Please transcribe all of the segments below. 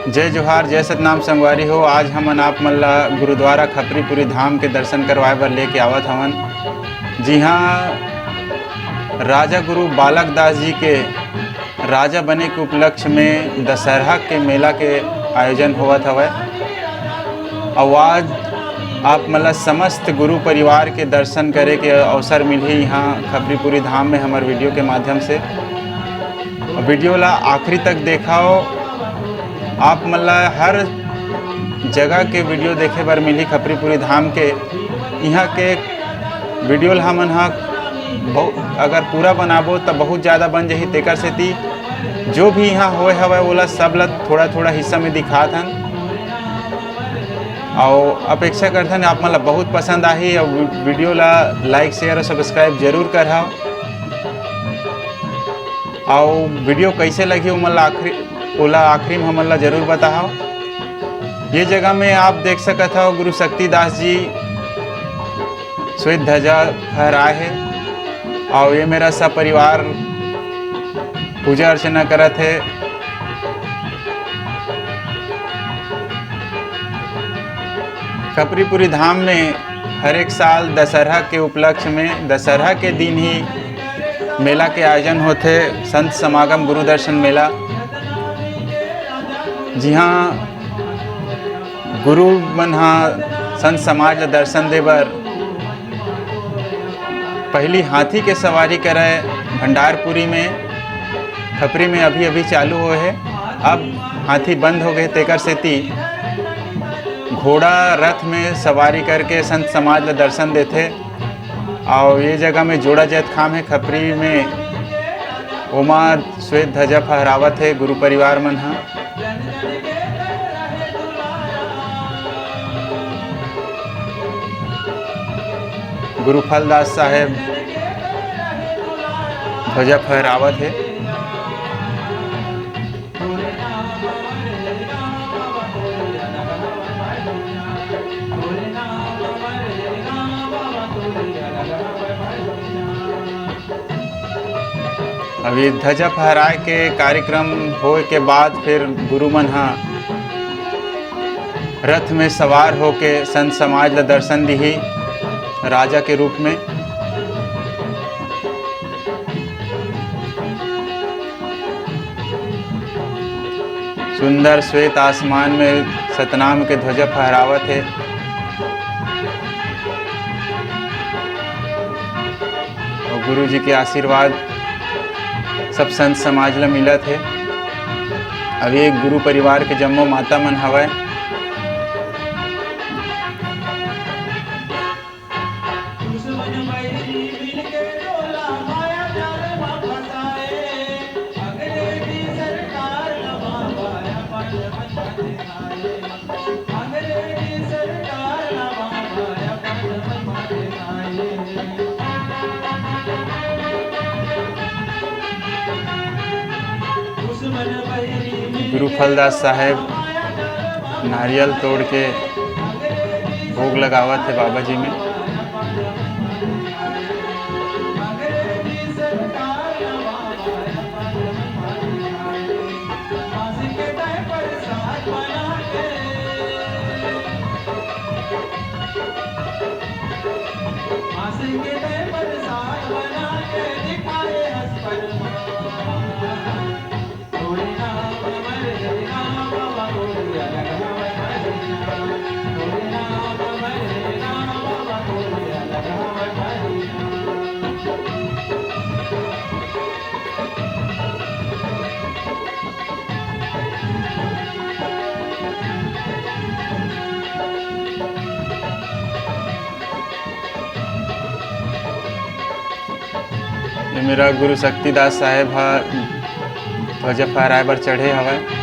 जय जोहार, जय सतनाम संगवारी हो। आज हमन आप मन ला गुरुद्वारा खपरीपुरी धाम के दर्शन करवाए बर लेके आवत हवन। जी हाँ, राजा गुरु बालक दास जी के राजा बने के उपलक्ष्य में दशहरा के मेला के आयोजन होवत हवय। और आज आप मन ला समस्त गुरु परिवार के दर्शन करे के अवसर मिलही यहाँ खपरीपुरी धाम में हमार वीडियो के माध्यम से। वीडियो ला आखिरी तक देखाओ। आप मन ला हर जगह के वीडियो देखे बर मिली खपरीपुरी धाम के। यहाँ के वीडियो ला हमन हा अगर पूरा बनाबो तो बहुत ज़्यादा बन जाही, तेकर सेती जो भी यहाँ होए हवय ओला सब ला थोड़ा थोड़ा हिस्सा में दिखात हन। और अपेक्षा करथन आप मन ला बहुत पसंद आही। और वीडियो ला लाइक शेयर और सब्सक्राइब जरूर करहाओ। और वीडियो कैसे लगी ओला आखिरी में हमन ला जरूर बताओ। ये जगह में आप देख सकत हो गुरु शक्तिदास जी श्वेत ध्वजा फहराए है। और ये मेरा सब परिवार पूजा अर्चना करत है। खपरीपुरी धाम में हर एक साल दशहरा के उपलक्ष्य में दशहरा के दिन ही मेला के आयोजन होते, संत समागम गुरु दर्शन मेला। जी हाँ, गुरु मन हाँ संत समाज ला दर्शन दे बर पहली हाथी के सवारी करे भंडारपुरी में खपरी में अभी चालू हुए है। अब हाथी बंद हो गए, तेकर सेती घोड़ा रथ में सवारी करके संत समाज ला दर्शन देते। और ये जगह में जोड़ा जैत खाम है खपरी में, ओमा श्वेत ध्वजा फहरावत है गुरु परिवार मन हा। गुरु फलदास साहेब ध्वजा फहरावत है। अभी ध्वजा फहराए के कार्यक्रम होए के बाद फिर गुरु मन हा रथ में सवार होके संत समाज ला दर्शन दिही राजा के रूप में। सुंदर श्वेत आसमान में सतनाम के ध्वजा फहरावत है। और गुरु जी के आशीर्वाद सब संत समाज ला मिलत है। अब ये गुरु परिवार के जम्मो माता मन हवय। गुरु फलदास साहेब नारियल तोड़ के भोग लगावत है बाबा जी में। ये मेरा गुरु शक्तिदास साहेब हा ध्वजा फहराए बर चढ़े हवय।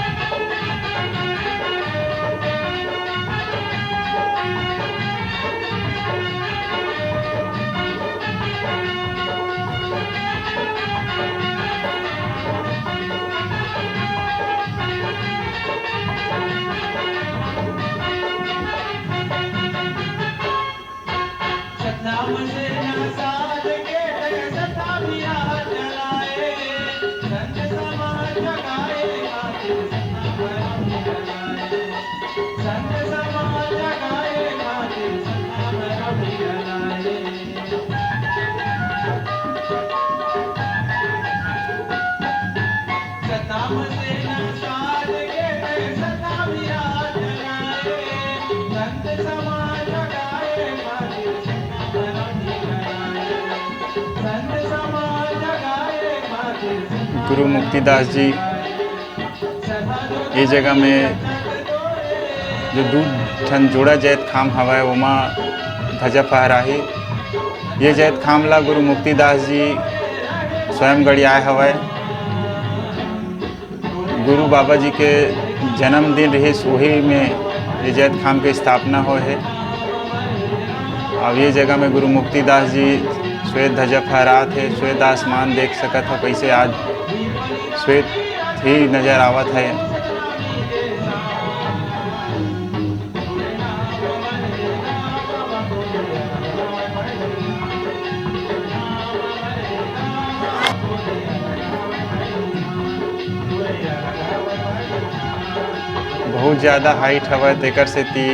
गुरु मुक्तिदास जी ये जगह में जो दूध ठन जोड़ा जैत खाम हवय ओमा ध्वजा फहराही। ये जैत खाम ला गुरु मुक्तिदास जी स्वयं गड़ियाए हवय। गुरु बाबा जी के जन्मदिन रहिस वही में ये जैत खाम के स्थापना होए है। अब ये जगह में गुरु मुक्तिदास जी श्वेत ध्वजा फहरात है। श्वेत आसमान देख सकत हो कैसे आज श्वेत ही नज़र आवत है। बहुत ज़्यादा हाइट हवा तेकर सेती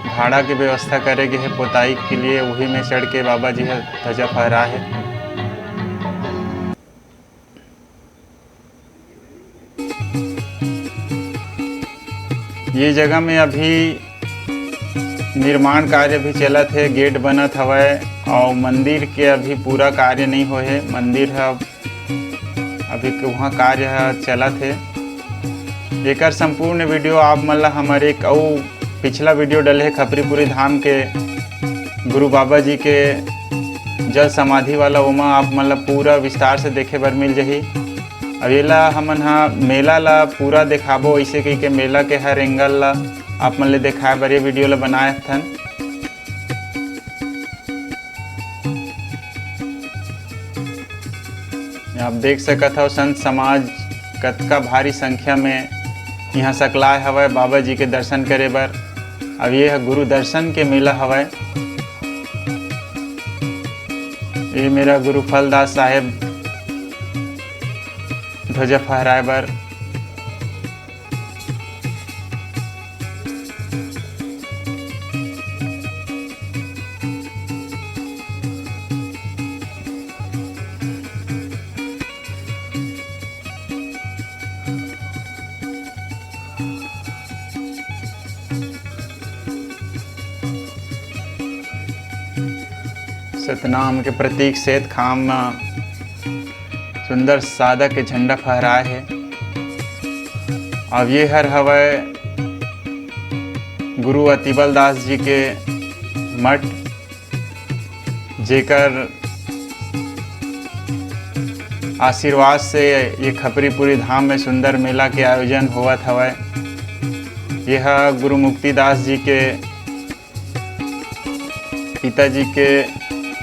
भाड़ा की व्यवस्था करे गए है पोताई के लिए। वही में चढ़ के बाबा जी है ध्वजा फहरा है। ये जगह में अभी निर्माण कार्य भी चलत है। गेट बनत हवय और मंदिर के अभी पूरा कार्य नहीं होए है। मंदिर है अभी वहाँ कार्य चलत है। एकर संपूर्ण वीडियो आप मन ला हमारे एक और पिछला वीडियो डले है खपरीपुरी धाम के गुरु बाबा जी के जल समाधि वाला, ओमा आप मन ला पूरा विस्तार से देखे बर मिल जाही। अब ये ला हमन हा मेला ला पूरा दिखाबो ऐसे कही के मेला के हर एंगल ला आप मन ले दिखाए बर ये वीडियो ला बनाए थन। आप देख सकत हो संत समाज कतका भारी संख्या में यहाँ सकलाए हवय बाबा जी के दर्शन करे बर। अब ये है गुरु दर्शन के मेला हवय। ये मेरा गुरु फलदास साहेब ध्वजा फहराए बर। सतनाम के प्रतीक सेत खाम में सुंदर सादा के झंडा फहराए है। अब ये हर हवय गुरु अतिबल दास जी के मठ, जेकर आशीर्वाद से ये खपरीपुरी धाम में सुंदर मेला के आयोजन होवत हवय। यह गुरु मुक्तिदास जी के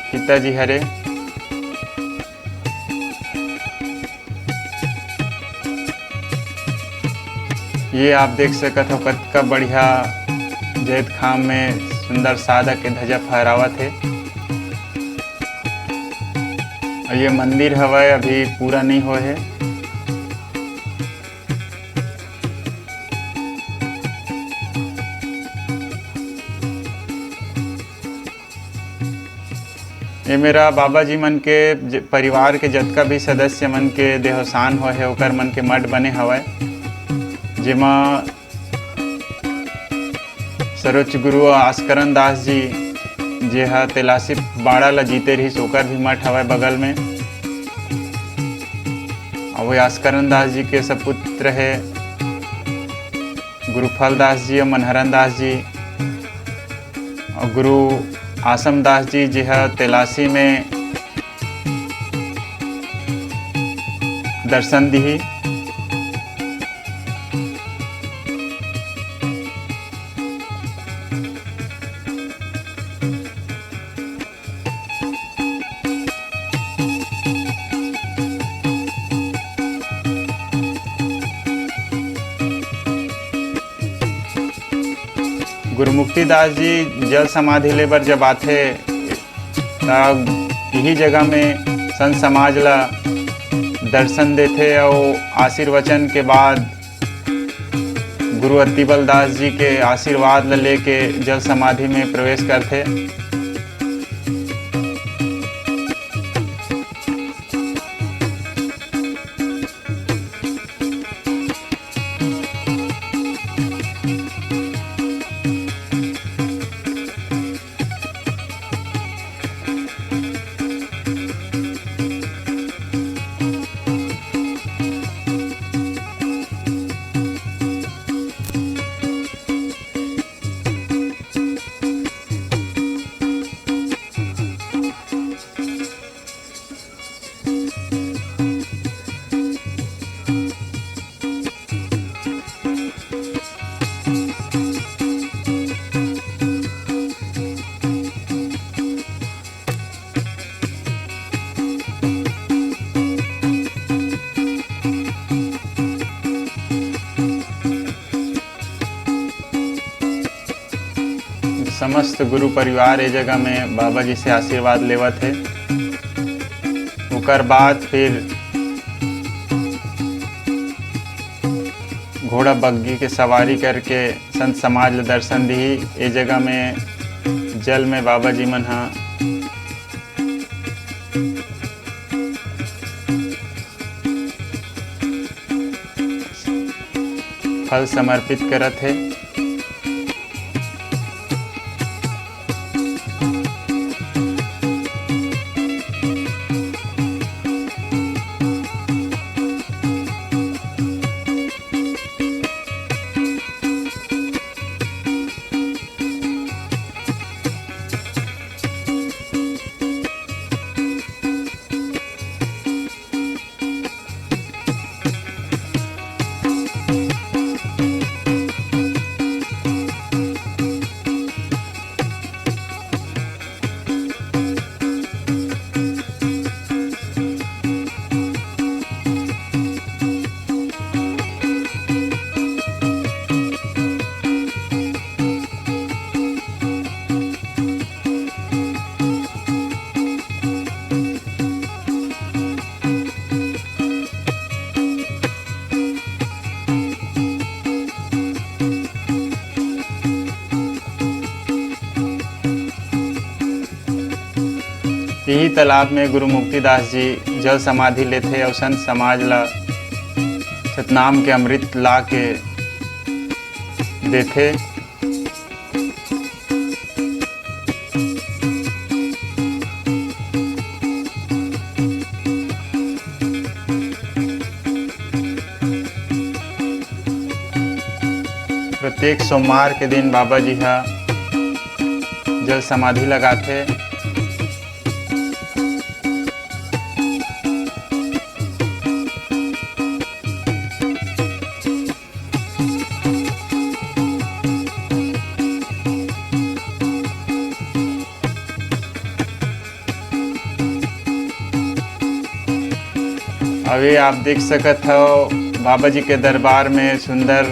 पिताजी हरे। ये आप देख सकत हो कतका बढ़िया जैत खाम में सुंदर सादा के ध्वजा फहरावत है। और ये मंदिर हवय अभी पूरा नहीं हुआ है। ये मेरा बाबा जी मन के परिवार के जतका भी सदस्य मन के देहावसान हुए है ओकर मन के मठ बने हवय, जेमा सर्वोच्च गुरु आस्करन दास जी जे हा तेलासी बाड़ा ला जीते रही ओकर भी मठ हवय बगल में। और वो आस्करन दास जी के सपुत्र है गुरु फलदास जी और मनहरन दास जी। और गुरु आसम दास जी जी है तेलासी में दर्शन दी। गुरु मुक्तिदास जी जल समाधि ले बर जब आथे तब यही जगह में संत समाज ला दर्शन देथे और आशीर्वचन के बाद गुरु अतिबल दास जी के आशीर्वाद ला लेके जल समाधि में प्रवेश करथे। समस्त गुरु परिवार ए जगह में बाबा जी से आशीर्वाद लेवत है। ओकर बाद फिर घोड़ा बग्गी के सवारी करके संत समाज ले दर्शन दी। ए जगह में जल में बाबा जी मन हा फल समर्पित करत है। यही तालाब में गुरु मुक्तिदास जी जल समाधि लेथे और संत समाज ला सतनाम के अमृत ला के देथे। प्रत्येक सोमवार के दिन बाबा जी हा जल समाधि लगाथे। अभी आप देख सकत हो बाबा जी के दरबार में सुंदर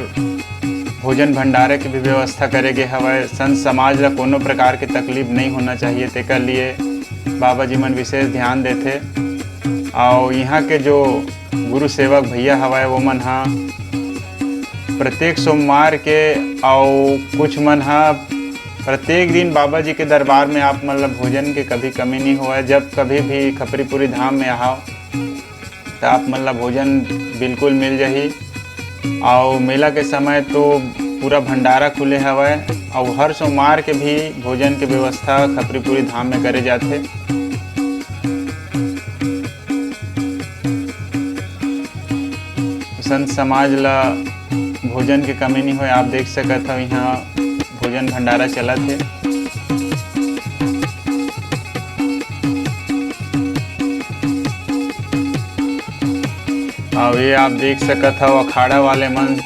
भोजन भंडारे की भी व्यवस्था करे गे हवय। संत समाज ला कोनो प्रकार के तकलीफ नहीं होना चाहिए, तेकर लिए बाबा जी मन विशेष ध्यान देथे। और यहाँ के जो गुरु सेवक भैया हवय वो मन हा प्रत्येक सोमवार के और कुछ मन हा प्रत्येक दिन बाबा जी के दरबार में आप मतलब भोजन के कभी कमी नहीं हुआ। जब कभी भी खपरीपुरी धाम में आओ तो आप मतलब भोजन बिल्कुल मिल जाही। और मेला के समय तो पूरा भंडारा खुले हवय और हर सोमवार के भी भोजन के व्यवस्था खपरीपुरी धाम में करे जाते। संत समाज ला भोजन की कमी नहीं होए। आप देख सकत हो यहाँ भोजन भंडारा चलत है। और ये आप देख सकत हो अखाड़ा वाले मन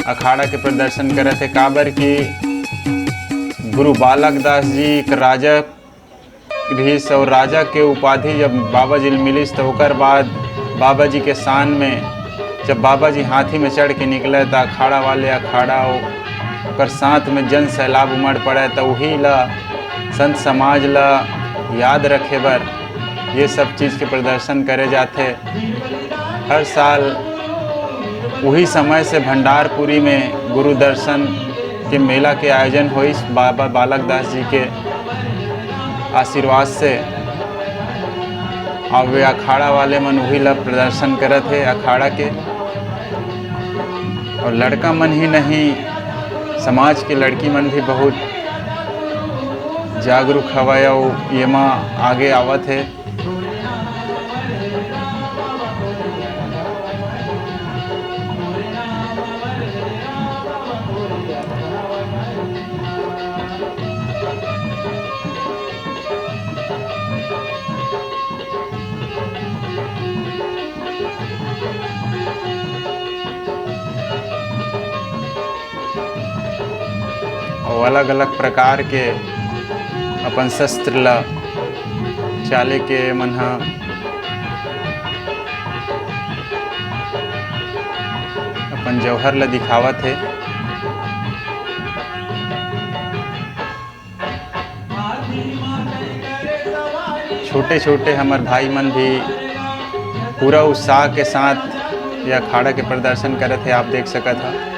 अखाड़ा के प्रदर्शन करत है। काबर की गुरु बालक दास जी एक राजा रहीस और राजा के उपाधि जब बाबा जी मिलिस तो ओकर बाद बाबा जी के शान में जब बाबा जी हाथी में चढ़ के निकले तो अखाड़ा वाले अखाड़ा ओकर साथ में जन सैलाब उमड़ पड़े। तो वही ला संत समाज ला याद रखे बर ये सब चीज़ के प्रदर्शन करे जाते। हर साल वही समय से भंडारपुरी में गुरु दर्शन के मेला के आयोजन हुई बाबा बालक दास जी के आशीर्वाद से। और वे अखाड़ा वाले मन वही ला प्रदर्शन करत है अखाड़ा के। और लड़का मन ही नहीं समाज के लड़की मन भी बहुत जागरूक हवय और ये माँ आगे आवत है। और अलग अलग प्रकार के अपन शस्त्र ला चाले के मन हा अपन जौहर ला दिखावत है। छोटे छोटे हमार भाई मन भी पूरा उत्साह के साथ यह अखाड़ा के प्रदर्शन करत है। आप देख सकत हो।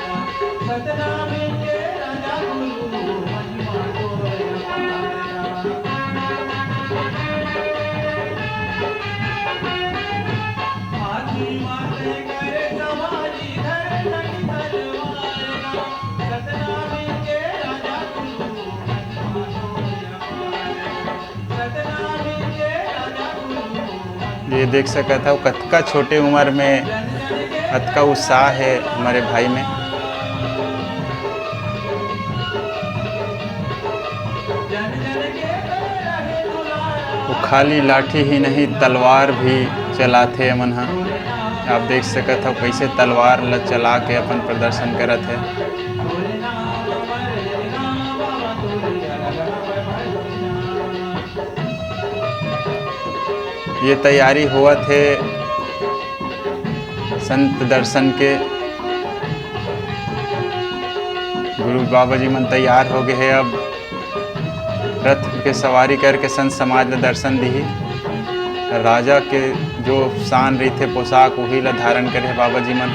ये देख सकत हो कतका छोटे उम्र में कतका उत्साह है हमारे भाई में। वो खाली लाठी ही नहीं तलवार भी चलाथे मन हा। आप देख सकत हो कैसे तलवार ल चला के अपन प्रदर्शन करत है। ये तैयारी हुआ थे संत दर्शन के। गुरु बाबा जी मन तैयार हो गए हैं। अब रथ के सवारी करके संत समाज ला दर्शन दी। राजा के जो शान रही थे पोशाक वही ला धारण करे है बाबा जी मन।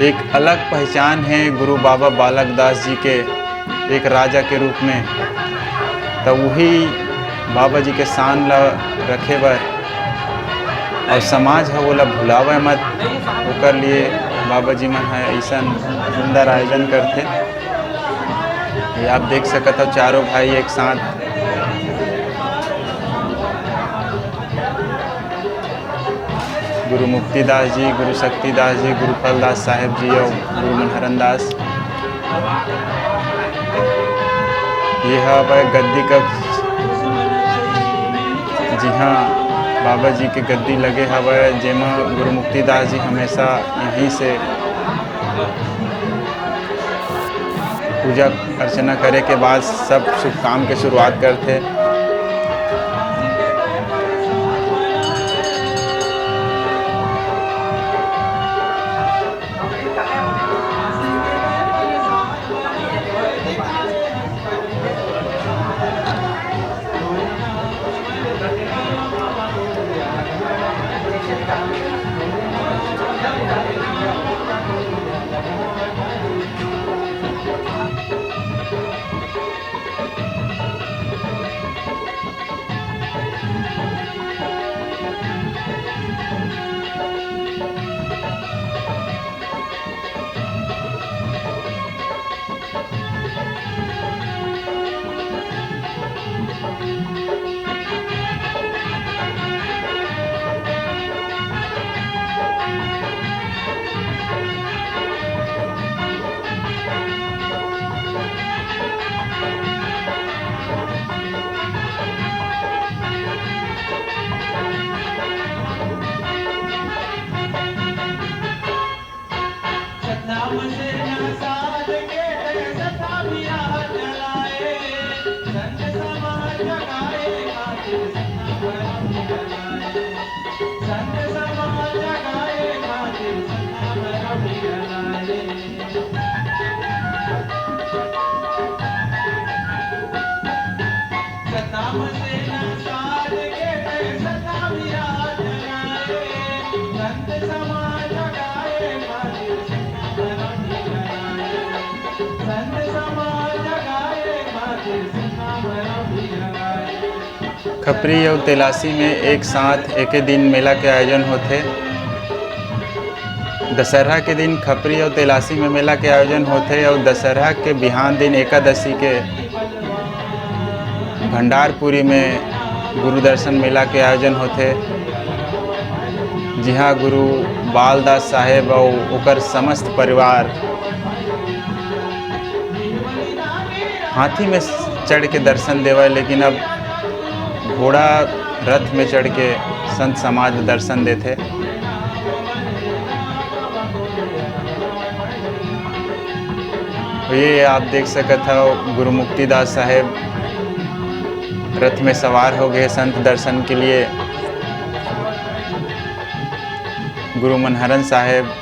एक अलग पहचान है गुरु बाबा बालक दास जी के एक राजा के रूप में। तो वही बाबा जी के शान ला रखे बर और समाज है वो ला भुलावे मत, ओकर लिए बाबा जी मन है ऐसा सुंदर आयोजन करते। ये आप देख सकते हो चारों भाई एक साथ गुरु मुक्तिदास जी, गुरु शक्तिदास जी, गुरु फलदास साहेब जी और गुरु मनहरन दास। ये है गद्दी कक्ष। जी हाँ, बाबा जी के गद्दी लगे हवे जेमा गुरु मुक्तिदास जी हमेशा यहीं से पूजा अर्चना करे के बाद सब शुभ काम के शुरुआत करते। खपरी और तेलासी में एक साथ एक ही दिन मेला के आयोजन होते। दशहरा के दिन खपरी और तेलासी में मेला के आयोजन होते और दशहरा के बिहान दिन एकादशी के भंडारपुरी में गुरु दर्शन मेला के आयोजन होते। जी हाँ, गुरु बालदास साहेब और ओकर समस्त परिवार हाथी में चढ़ के दर्शन देवे, लेकिन अब घोड़ा रथ में चढ़ के संत समाज दर्शन देते। ये आप देख सकते हो गुरु मुक्तिदास साहेब रथ में सवार हो गए संत दर्शन के लिए। गुरु मनहरन साहेब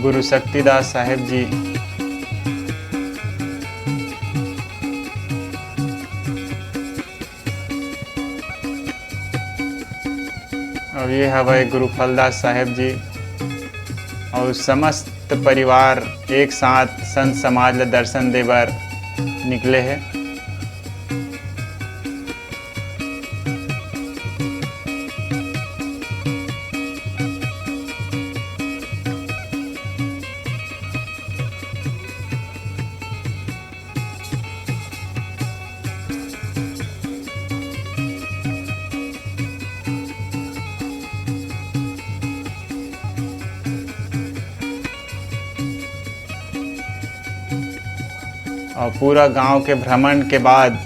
गुरु शक्तिदास साहेब जी, और ये हवे गुरु फलदास साहेब जी, और समस्त परिवार एक साथ संत समाज ला दर्शन देबर निकले हैं। और पूरा गांव के भ्रमण के बाद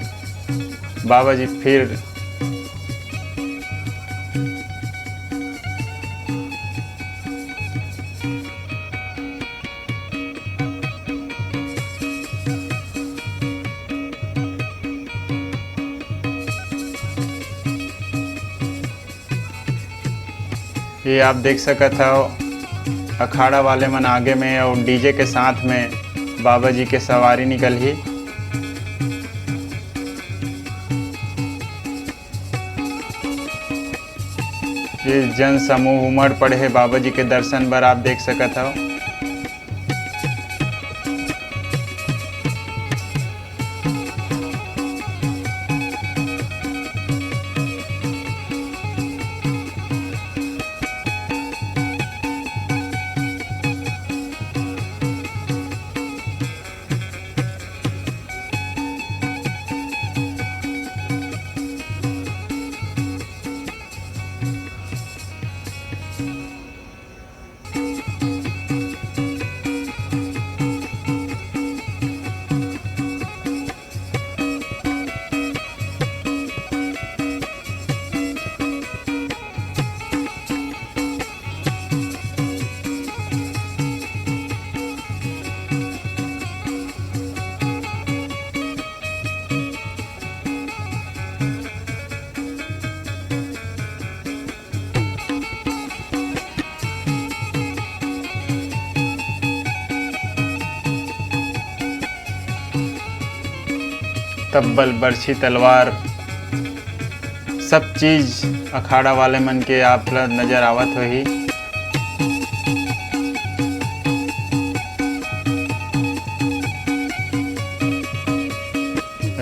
बाबा जी फिर ये आप देख सकत हो, अखाड़ा वाले मन आगे में और डीजे के साथ में बाबा जी के सवारी निकल ही। ये जन समूह उमड़ पड़े है बाबा जी के दर्शन बर, आप देख सकत हो। तब्बल, बरछी, तलवार, सब चीज अखाड़ा वाले मन के आप नजर आवत होही।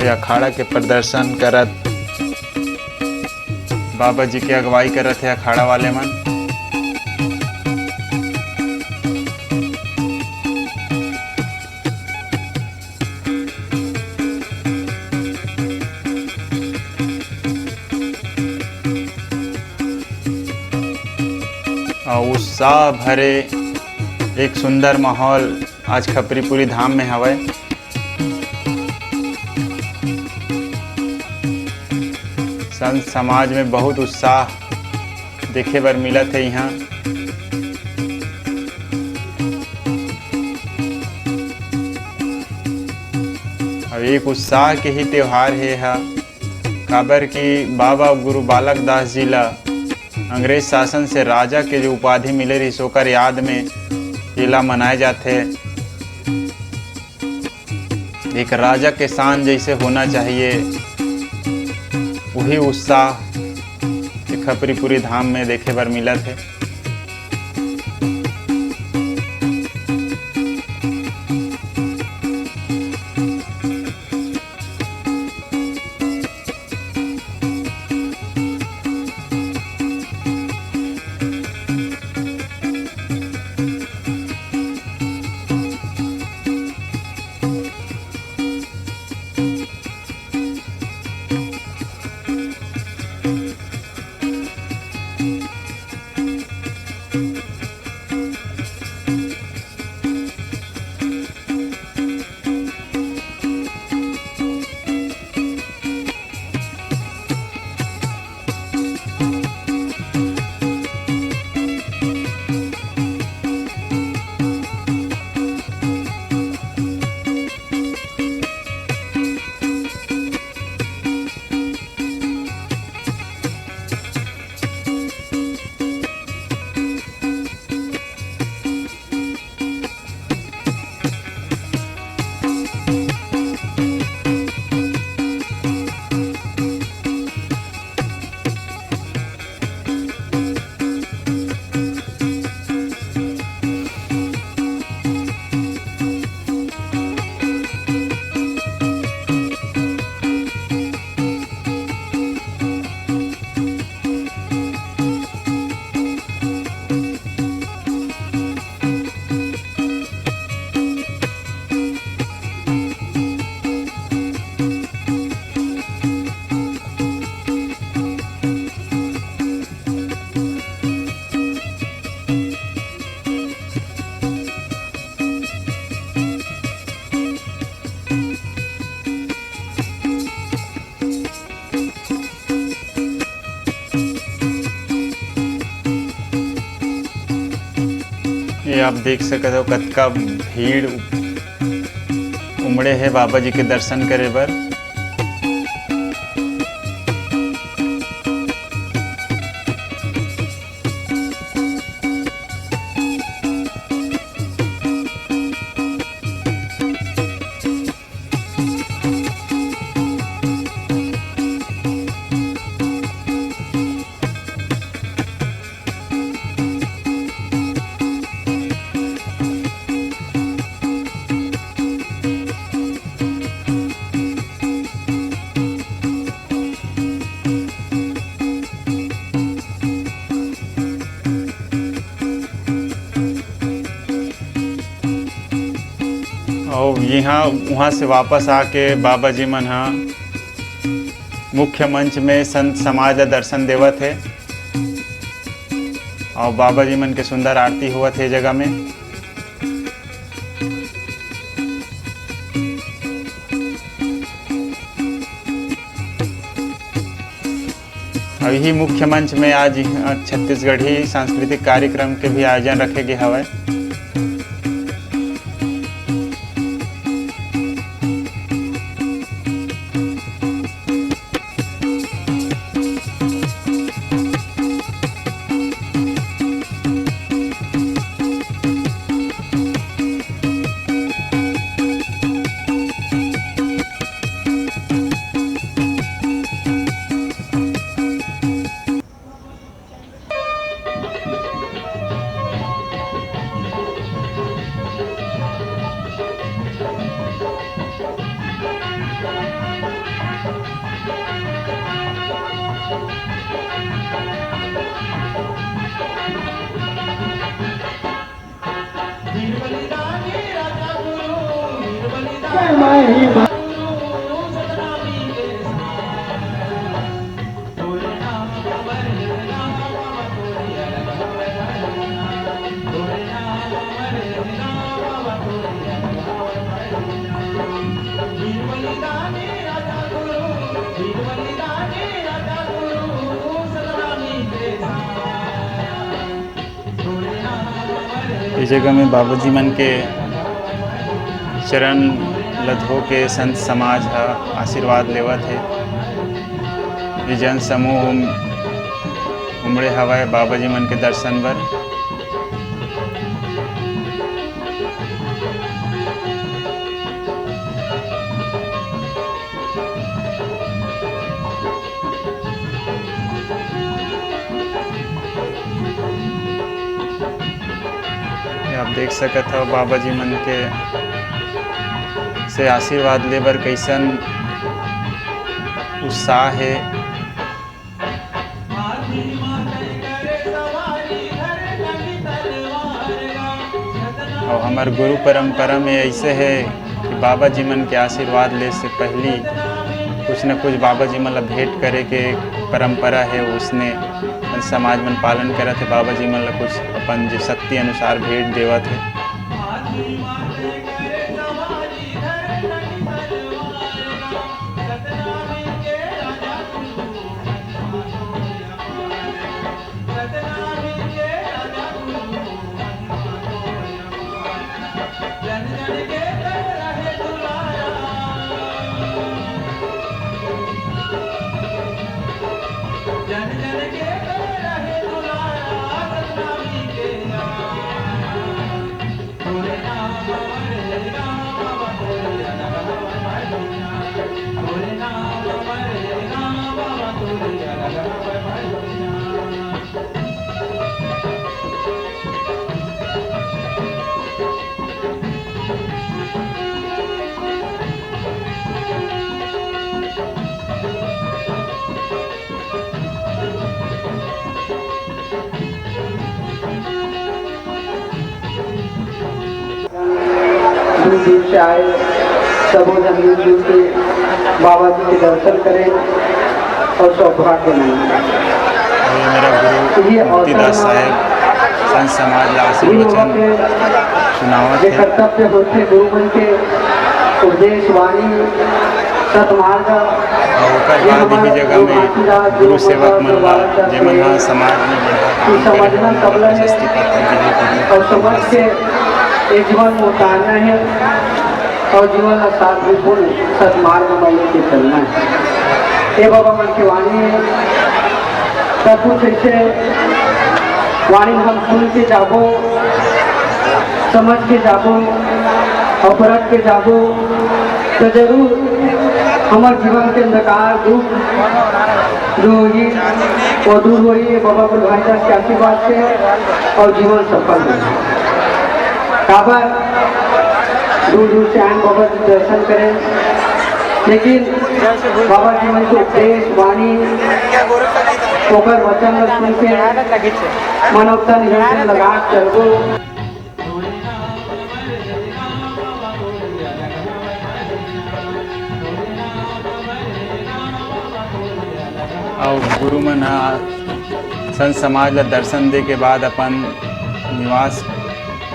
अखाड़ा के प्रदर्शन करत बाबा जी के अगुवाई करत है अखाड़ा वाले मन। और उत्साह भरे एक सुंदर माहौल आज खपरीपुरी धाम में हवय। संत समाज में बहुत उत्साह देखे बर मिलत है यहाँ। और एक उत्साह के ही त्योहार है यह, काबर की बाबा गुरु बालक दास जी ला अंग्रेज शासन से राजा के जो उपाधि मिले रही सोकर याद में इला मनाए जाते। एक राजा के शान जैसे होना चाहिए, वही उत्साह खपरीपुरी धाम में देखे बर मिलत है। आप देख सकते हो कतका भीड़ उमड़े है बाबा जी के दर्शन करे बर। और यहाँ वहाँ से वापस आके बाबा जी मन हाँ मुख्य मंच में संत समाज ला दर्शन देवत है और बाबा जी मन के सुंदर आरती हुआ थे जगह में। अब यही मुख्य मंच में आज छत्तीसगढ़ी सांस्कृतिक कार्यक्रम के भी आयोजन रखे गए हवे। इस जगह में बाबा जी मन के चरण लधो के संत समाज हा आशीर्वाद लेवत है। ये जन समूह उमड़े हवाए बाबा जी मन के दर्शन बर। आप देख सकत हो बाबा जी मन के से आशीर्वाद लेबर कैसन उत्साह है। और हमार गुरु परंपरा में ऐसे है कि बाबा जी मन के आशीर्वाद ले से पहली कुछ न कुछ बाबा जी मन ला भेंट करे के परंपरा है। उसने समाज मन पालन करत है। बाबा जी मन ला कुछ अपन जो शक्ति अनुसार भेंट देवत है। दूर दूर से आए सबों जन मिलजुल के बाबा जी के दर्शन करें और सौभाग्य मिले। मेरा गुरु मुक्तिदास साहेब संत समाज ला आशीर्वचन सुनावत है। कर्तव्य होते गुरु मन के उपदेश वाणी सतमार्ग और बाद ही जगह में गुरु सेवक मन ला जेमन समाज में बढ़ा कि समझना सबला है और समझ के ये जीवन में उतारना है और जीवन का साथ विपुल सदमार्ग में लेके चलना है। ये बाबा मन की वाणी है, सब कुछ ऐसे वाणी हम सुन के जाबो, समझ के जाबो और परख के जाबो तो जरूर हमारे जीवन के अंधकार दुख जो होगी वो दूर होगी। ये बाबा बुलभाईदास के आशीर्वाद से और जीवन सफल हो। काबर दूर दूर से आए बाबा के दर्शन करें, लेकिन बाबा जी मन के उपदेश वाणी होकर वचन सुन के मानवता निरंतर लगा चलबो। और गुरु मन संत समाज ला दर्शन दे के बाद अपन निवास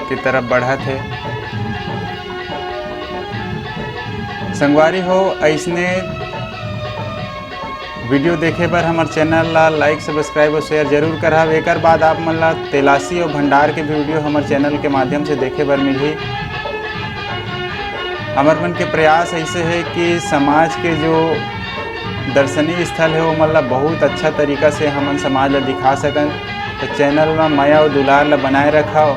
की तरफ बढ़त है। संगवारी हो ऐसने वीडियो देखे बर हमार चैनल ला लाइक सब्सक्राइब और शेयर जरूर कराव। एक बाद आप मन ला तेलासी और भंडार के भी वीडियो हमार चैनल के माध्यम से देखे बर मिली। हमार मन के प्रयास ऐसे है कि समाज के जो दर्शनीय स्थल है वो मतलब बहुत अच्छा तरीका से हमन समाज ला दिखा सकन। तो चैनल में माया और दुलार ला बनाए रखाओ।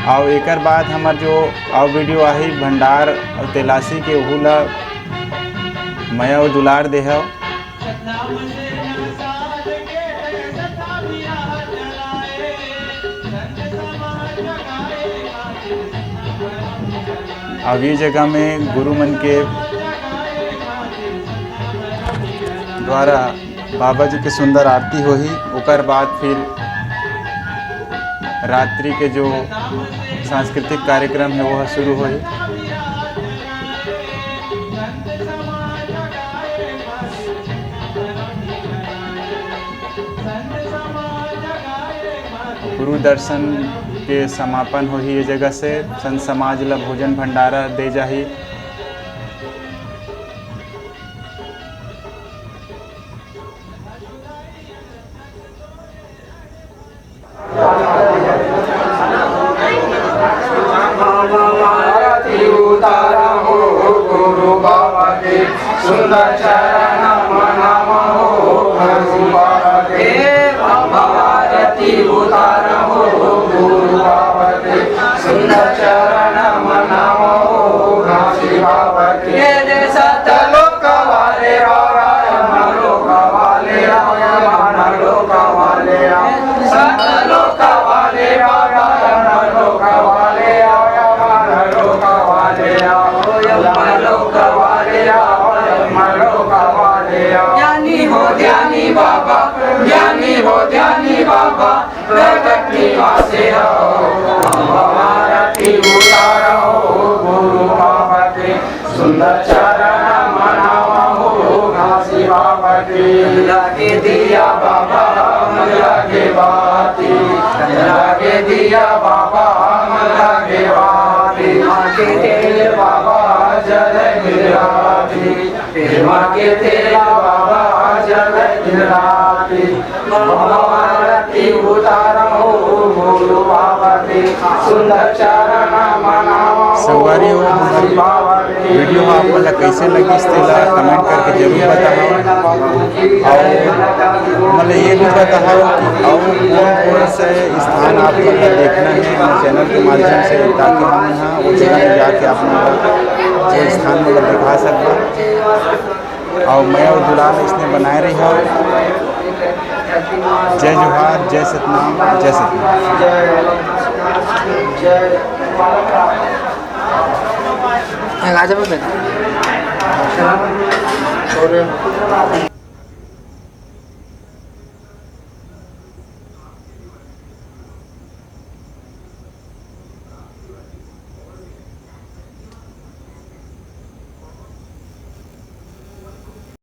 और एक बाद हमार जो और वीडियो आही भंडार और तेलासी के ओहू ला माया और दुलार देहओ। अब ये जगह में गुरु मन के द्वारा बाबा जी के सुंदर आरती होही। ओकर बाद फिर रात्रि के जो सांस्कृतिक कार्यक्रम है वह शुरू होही। गुरु दर्शन के समापन होही। ये जगह से संत समाज ला भोजन भंडारा दे जाही। उतारा हो गुरु बाबा के सुंदर चरण मनाम हो गुरु बाबा के आरती उतारा हो गुरु बाबा के सुंदर चरण मनाम हो घासी बाबा के सतलोक वाले लोक वाले लोक वाले सतलोक वाले ज्ञानी बाबा प्रकट निवासे हो आरती उतारा हो गुरु बाबा के सुंदर चरण मनावा हो घासी बाबा के लगे दिया बाबा लगे बाती लगे दिया बाबा लगे बाती आगे तेल बाबा जल गिराती के तेल बाबा जल गिराती आरती उतारा हो गुरु बाबा के सुंदर चरण मनावा। संगवारी हो हमारी वीडियो आप वाला कैसे लगी इस तेला कमेंट करके जरूर बताओ। और मतलब ये भी बताओ कि और कौन से स्थान आप मतलब देखना है हमारे चैनल के माध्यम से, ताकि हम यहाँ वो जगह में जाके आप वो स्थान मतलब दिखा सकते। और मैं और दुलाल इसने बनाए रही हो। जय जोहार, जय सतनाम, जय सतनाम।